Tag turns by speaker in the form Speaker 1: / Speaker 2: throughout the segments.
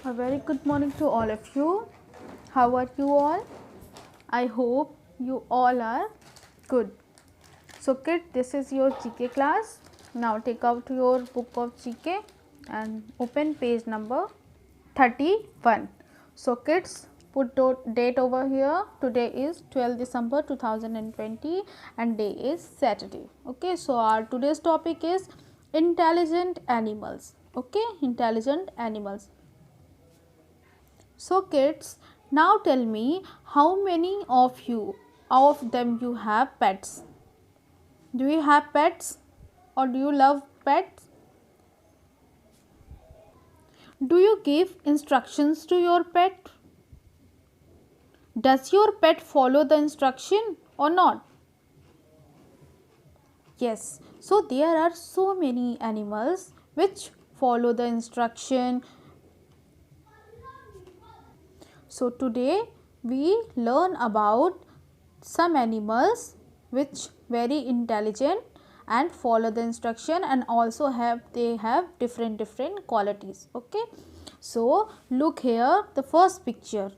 Speaker 1: A very good morning to all of you. How are you all? I hope you all are good. So kids, this is your GK class. Now take out your book of GK and open page number 31. So kids, put the date over here. Today is 12 December 2020 and day is Saturday. Okay, so our today's topic is intelligent animals. Okay, intelligent animals. So kids, now tell me how many of them you have pets? Do you have pets or do you love pets? Do you give instructions to your pet? Does your pet follow the instruction or not? Yes, so there are so many animals which follow the instruction. So today we learn about some animals which very intelligent and follow the instruction and also they have different qualities. Okay, so look here, the first picture.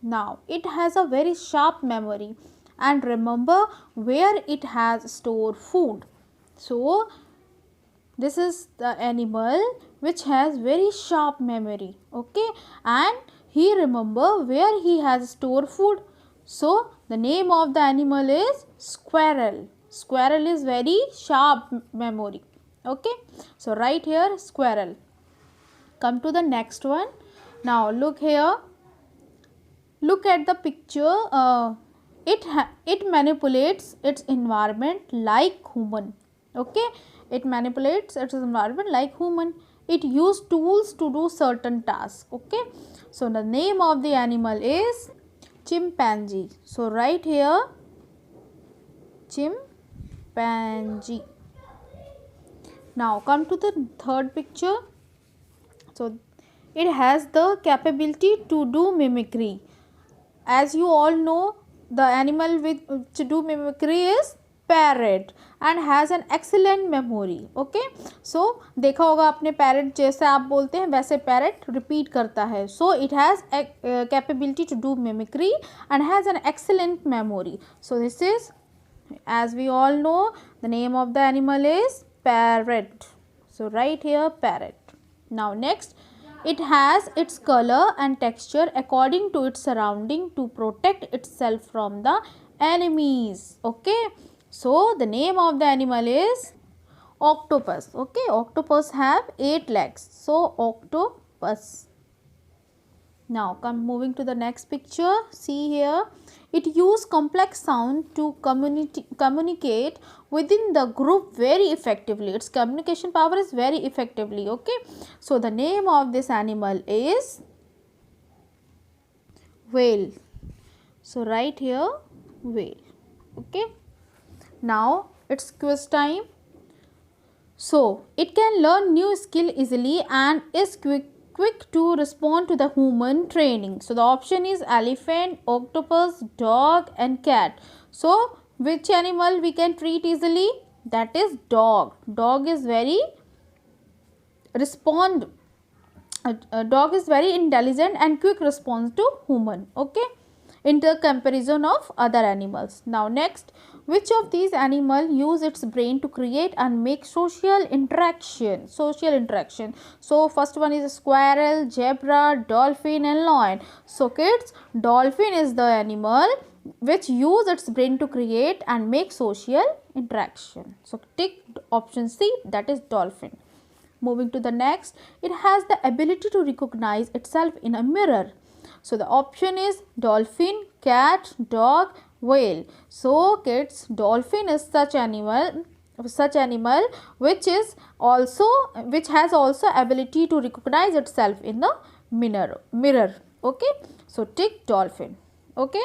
Speaker 1: Now it has a very sharp memory and remember where it has stored food. So this is the animal which has very sharp memory. Okay, and he remember where he has stored food. So the name of the animal is squirrel. Squirrel is very sharp memory. Okay, so right here squirrel. Come to the next one. Now look here. Look at the picture. It manipulates its environment like human. Okay, it manipulates its environment like human. It uses tools to do certain tasks. Okay, so the name of the animal is chimpanzee. So right here chimpanzee. Now come to the third picture. So it has the capability to do mimicry. As you all know, the animal to do mimicry is parrot and has an excellent memory. Okay, so देखा होगा आपने parrot जैसे आप बोलते हैं वैसे parrot repeat करता है. So it has a capability to do mimicry and has an excellent memory. So this is, as we all know, the name of the animal is parrot. So right here parrot. Now next, it has its color and texture according to its surrounding to protect itself from the enemies. Okay, so the name of the animal is octopus. Okay, octopus have 8 legs. So octopus. Now moving to the next picture. See here, it use complex sound to communicate within the group very effectively. Its communication power is very effectively. Okay, so the name of this animal is whale. So right here whale. Okay, now it's quiz time. So it can learn new skill easily and is quick to respond to the human training. So the option is elephant, octopus, dog and cat. So which animal we can treat easily? That is dog. Dog is very dog is very intelligent and quick response to human. Okay, in the comparison of other animals. Now next, which of these animals use its brain to create and make social interaction? So first one is squirrel, zebra, dolphin and lion. So kids, dolphin is the animal which use its brain to create and make social interaction. So tick option C, that is dolphin. Moving to the next, it has the ability to recognize itself in a mirror. So the option is dolphin, cat, dog, whale. So kids, dolphin is such animal which has also ability to recognize itself in the mirror. Okay, so tick dolphin. Okay,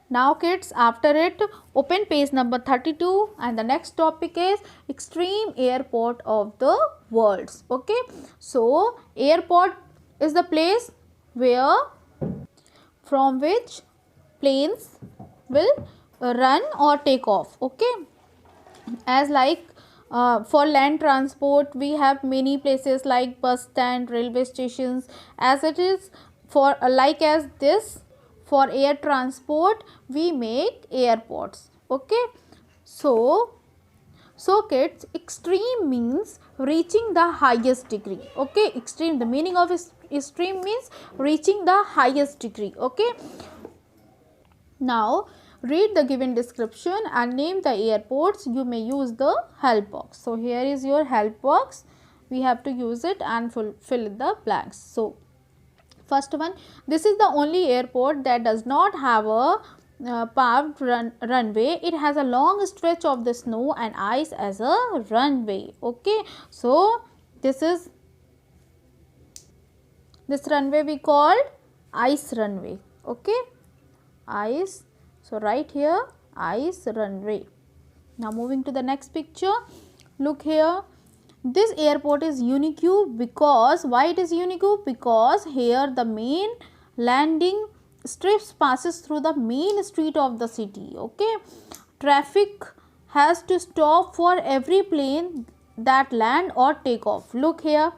Speaker 1: now kids, after it open page number 32 and the next topic is extreme airport of the world. Okay, so airport is the place where from which planes will run or take off. Okay, as like For land transport, we have many places like bus stand, railway stations. As it is for like as this, for air transport we make airports. Okay, so kids, extreme means reaching the highest degree. Okay, extreme, the meaning of extreme means reaching the highest degree. Okay, now read the given description and name the airports. You may use the help box. So here is your help box, we have to use it and fill in the blanks. So first one, this is the only airport that does not have a paved runway. It has a long stretch of the snow and ice as a runway. Okay, so this runway we called ice runway. Okay, ice. So write here ice runway. Now moving to the next picture, look here. This airport is unique because, why it is unique? Because here the main landing strips passes through the main street of the city. Okay, traffic has to stop for every plane that land or take off. Look here.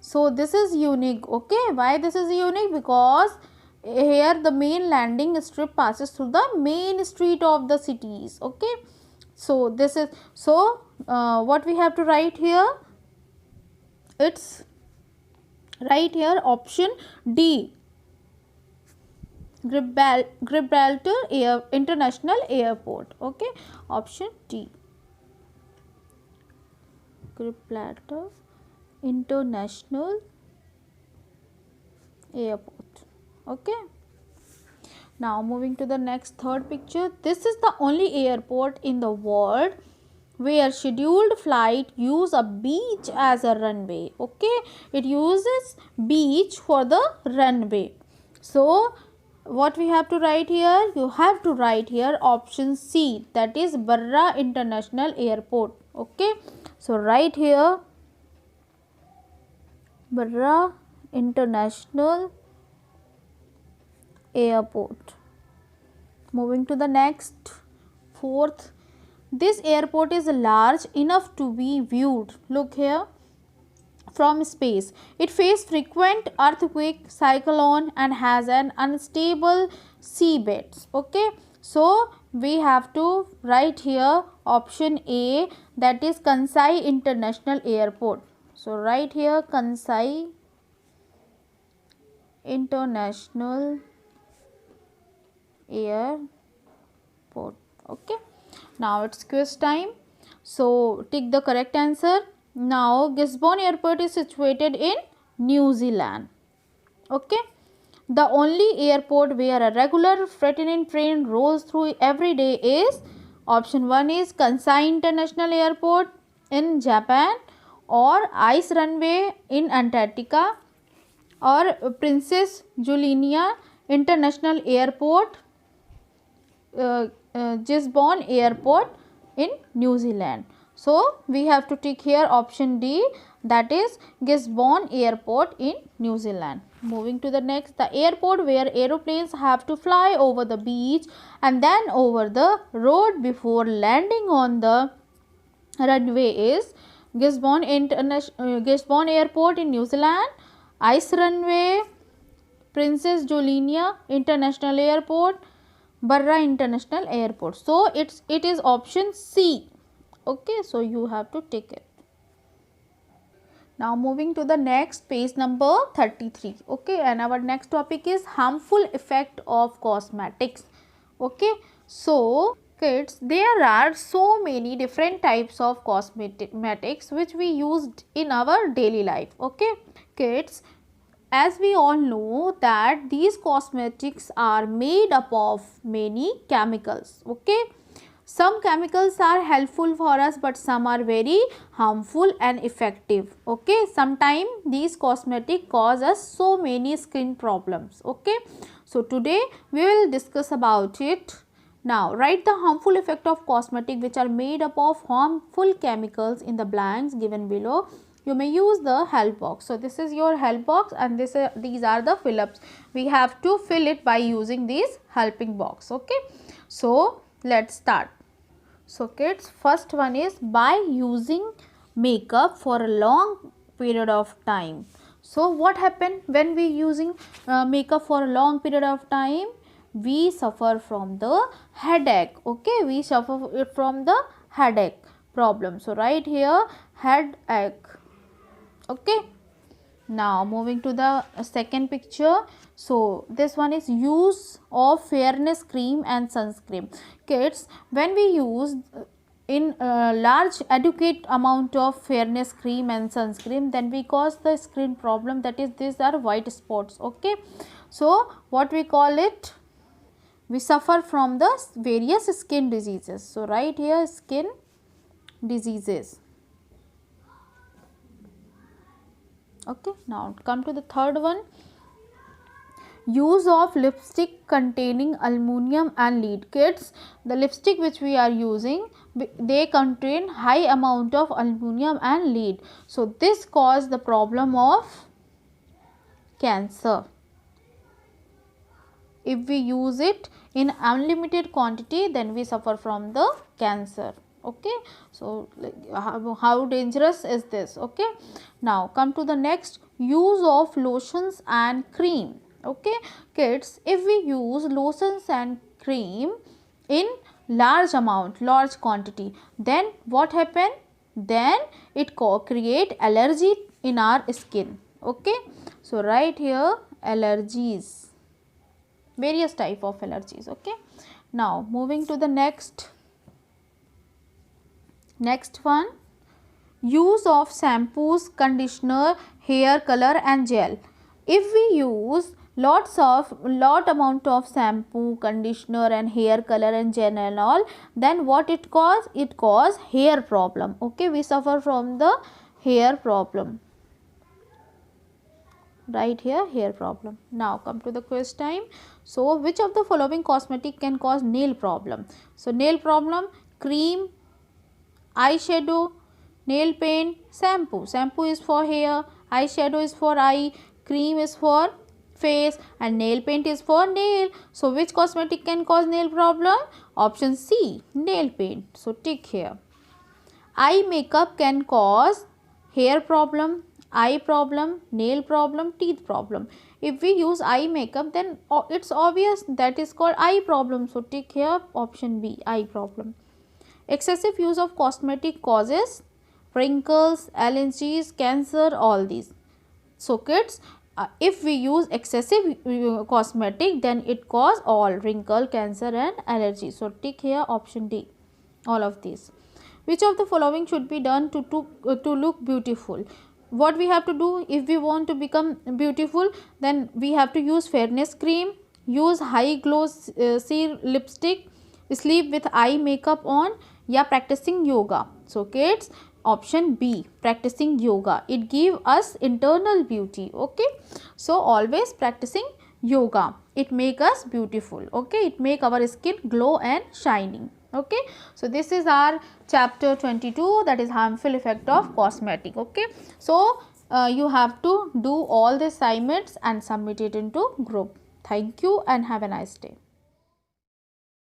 Speaker 1: So this is unique. Okay, why this is unique? Because here the main landing strip passes through the main street of the cities. Okay, so this is, so what we have to write here, it's right here option D, Gibraltar International Airport. Okay, option D, Gibraltar International Airport. Okay, now moving to the next third picture, this is the only airport in the world where scheduled flight use a beach as a runway. Okay, it uses beach for the runway. So what we have to write here, you have to write here option C, that is Barra International Airport. Okay, so write here Barra International Airport. Moving to the next, fourth, this airport is large enough to be viewed, look here, from space. It faces frequent earthquake, cyclone and has an unstable seabed. Okay, so we have to write here option A, that is Kansai International Airport. So write here Kansai International Airport. Okay, now it's quiz time, so take the correct answer. Now Gisborne Airport is situated in New Zealand. Okay, the only airport where a regular freighter train rolls through every day is option 1 is Kansai International Airport in Japan, or ice runway in Antarctica, or Princess Juliana International Airport, Gisborne Airport in New Zealand. So we have to tick here option D, that is Gisborne Airport in New Zealand. Moving to the next, the airport where aeroplanes have to fly over the beach and then over the road before landing on the runway is Gisborne Airport in New Zealand, ice runway, Princess Juliana International Airport, Barra International Airport. So it is option C. Okay, so you have to take it. Now moving to the next, page number 33. Okay, and our next topic is harmful effect of cosmetics. Okay, so kids, there are so many different types of cosmetics which we used in our daily life. Okay, kids, as we all know that these cosmetics are made up of many chemicals. Okay, some chemicals are helpful for us, but some are very harmful and effective. Okay, sometimes these cosmetics cause us so many skin problems. Okay, so today we will discuss about it. Now write the harmful effect of cosmetic which are made up of harmful chemicals in the blanks given below. You may use the help box. So this is your help box and these are the fill-ups. We have to fill it by using these helping box. Okay, so let's start. So kids, first one is by using makeup for a long period of time. So what happened when we using makeup for a long period of time? We suffer from the headache. Okay, we suffer from the headache problem. So right here, headache. Okay. Now moving to the second picture. So this one is use of fairness cream and sunscreen. Kids, when we use in large adequate amount of fairness cream and sunscreen, then we cause the skin problem, that is these are white spots. Okay, so what we call it, we suffer from the various skin diseases. So right here, skin diseases. Okay, now come to the third one. Use of lipstick containing aluminum and lead. Kids, the lipstick which we are using, they contain high amount of aluminum and lead. So this cause the problem of cancer. If we use it in unlimited quantity, then we suffer from the cancer. Okay, so how dangerous is this? Okay, now come to the next, use of lotions and cream. Okay, kids, if we use lotions and cream in large amount, large quantity, then what happen? Then it create allergy in our skin. Okay, so right here, allergies, various type of allergies. Okay, now moving to the next one, use of shampoos, conditioner, hair color and gel. If we use lot amount of shampoo, conditioner and hair color and gel and all, then what it cause? It cause hair problem. Okay, we suffer from the hair problem. Right here, hair problem. Now come to the quiz time. So which of the following cosmetic can cause nail problem? So nail problem, cream, eyeshadow, nail paint, shampoo. Shampoo is for hair, eyeshadow is for eye, cream is for face and nail paint is for nail. So which cosmetic can cause nail problem? Option C, nail paint. So tick here. Eye makeup can cause hair problem, eye problem, nail problem, teeth problem. If we use eye makeup, then it's obvious that is called eye problem. So tick here, option B, eye problem. Excessive use of cosmetic causes wrinkles, allergies, cancer, all these. So kids, if we use excessive cosmetic, then it cause all wrinkle, cancer and allergy. So tick here, option D, all of these. Which of the following should be done to look beautiful? What we have to do if we want to become beautiful, then we have to use fairness cream, use high glossy lipstick, sleep with eye makeup on, या practicing yoga. So kids, option B, practicing yoga, it give us internal beauty. Okay, so always practicing yoga, it make us beautiful. Okay, it make our skin glow and shining. Okay, so this is our chapter 22, that is harmful effect of cosmetic. Okay, so you have to do all the assignments and submit it into group. Thank you and have a nice day.